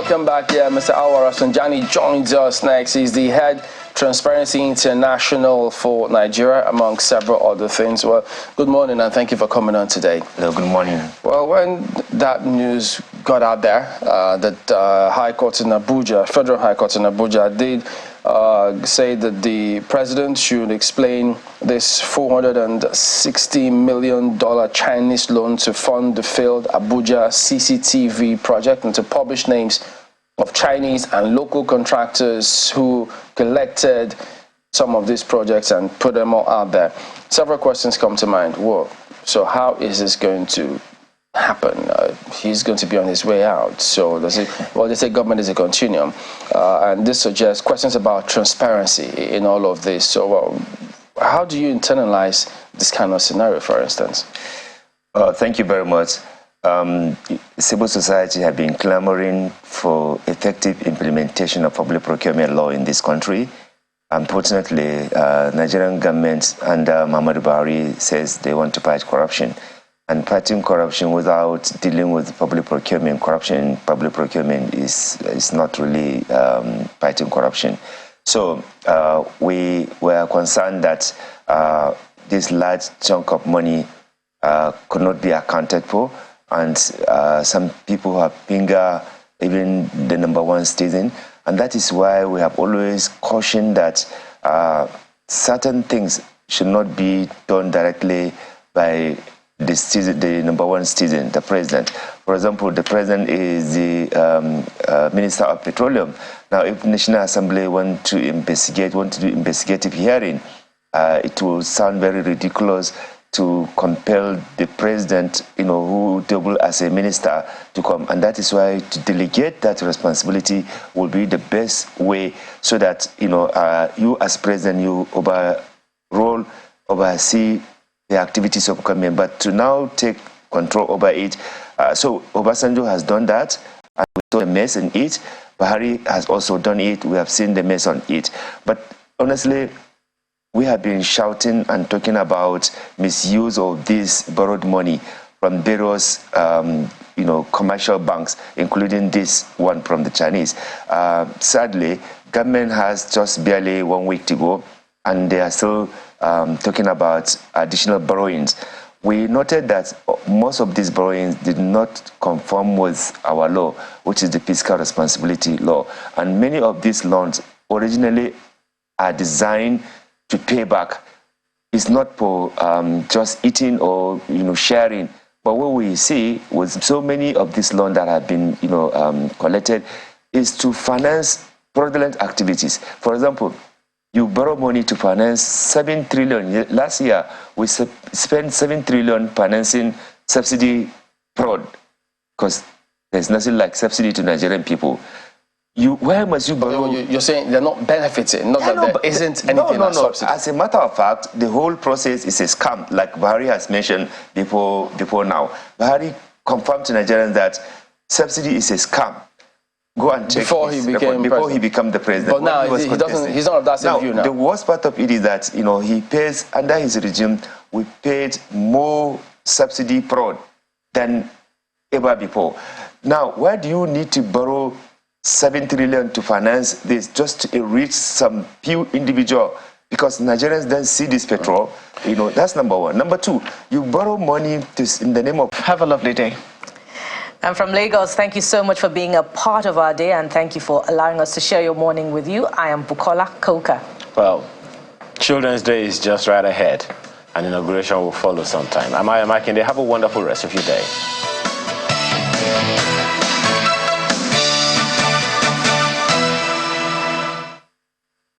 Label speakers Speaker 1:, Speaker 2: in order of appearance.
Speaker 1: welcome back. Yeah, Mr. Rafsanjani joins us next. He's the head Transparency International for Nigeria, among several other things. Well, good morning and thank you for coming on today.
Speaker 2: Hello, good morning.
Speaker 1: Well, when that news got out there, that High Court in Abuja, Federal High Court in Abuja, did say that the president should explain this $460 million Chinese loan to fund the failed Abuja CCTV project and to publish names of Chinese and local contractors who collected some of these projects and put them all out there. Several questions come to mind. Well, so how is this going to happen? He's going to be on his way out. So they say government is a continuum, and this suggests questions about transparency in all of this. So how do you internalize this kind of scenario, for instance?
Speaker 2: Thank you very much. Civil society have been clamoring for effective implementation of public procurement law in this country. Unfortunately, Nigerian government under Muhammadu Buhari says they want to fight corruption. And fighting corruption without dealing with public procurement, corruption in public procurement is not really fighting corruption. So we were concerned that this large chunk of money could not be accounted for. And some people have fingered even the #1 citizen. And that is why we have always cautioned that certain things should not be done directly by the #1 citizen, the president. For example, the president is the Minister of Petroleum. Now, if the National Assembly want to do investigative hearing, it will sound very ridiculous to compel the president, who double as a minister, to come. And that is why to delegate that responsibility will be the best way, so that, you as president, you oversee the activities of government, but to now take control over it. So Obasanjo has done that, and we saw a mess in it. Buhari has also done it. We have seen the mess on it. But honestly, we have been shouting and talking about misuse of this borrowed money from various, commercial banks, including this one from the Chinese. Sadly, government has just barely 1 week to go, and they are still talking about additional borrowings. We noted that most of these borrowings did not conform with our law, which is the fiscal responsibility law. And many of these loans originally are designed to pay back. It's not for just eating or sharing. But what we see with so many of these loans that have been collected is to finance fraudulent activities. For example, you borrow money to finance 7 trillion. Last year, we spent 7 trillion financing subsidy fraud, because there's nothing like subsidy to Nigerian people. Where must you borrow?
Speaker 1: You're saying they're not benefiting, not that there isn't anything like subsidy.
Speaker 2: As a matter of fact, the whole process is a scam, like Buhari has mentioned before now. Buhari confirmed to Nigerians that subsidy is a scam. Go and check
Speaker 1: before he became
Speaker 2: the president.
Speaker 1: But now he's not of that same view now.
Speaker 2: The worst part of it is that he pays, under his regime, we paid more subsidy fraud than ever before. Now, why do you need to borrow 7 trillion to finance this, just to enrich some few individual? Because Nigerians don't see this petrol. That's #1. #2, you borrow money in the name of...
Speaker 3: Have a lovely day. And from Lagos, thank you so much for being a part of our day, and thank you for allowing us to share your morning with you. I am Bukola Koka.
Speaker 4: Well, Children's Day is just right ahead, and inauguration will follow sometime. I'm Aya Makinde. Have a wonderful rest of your day.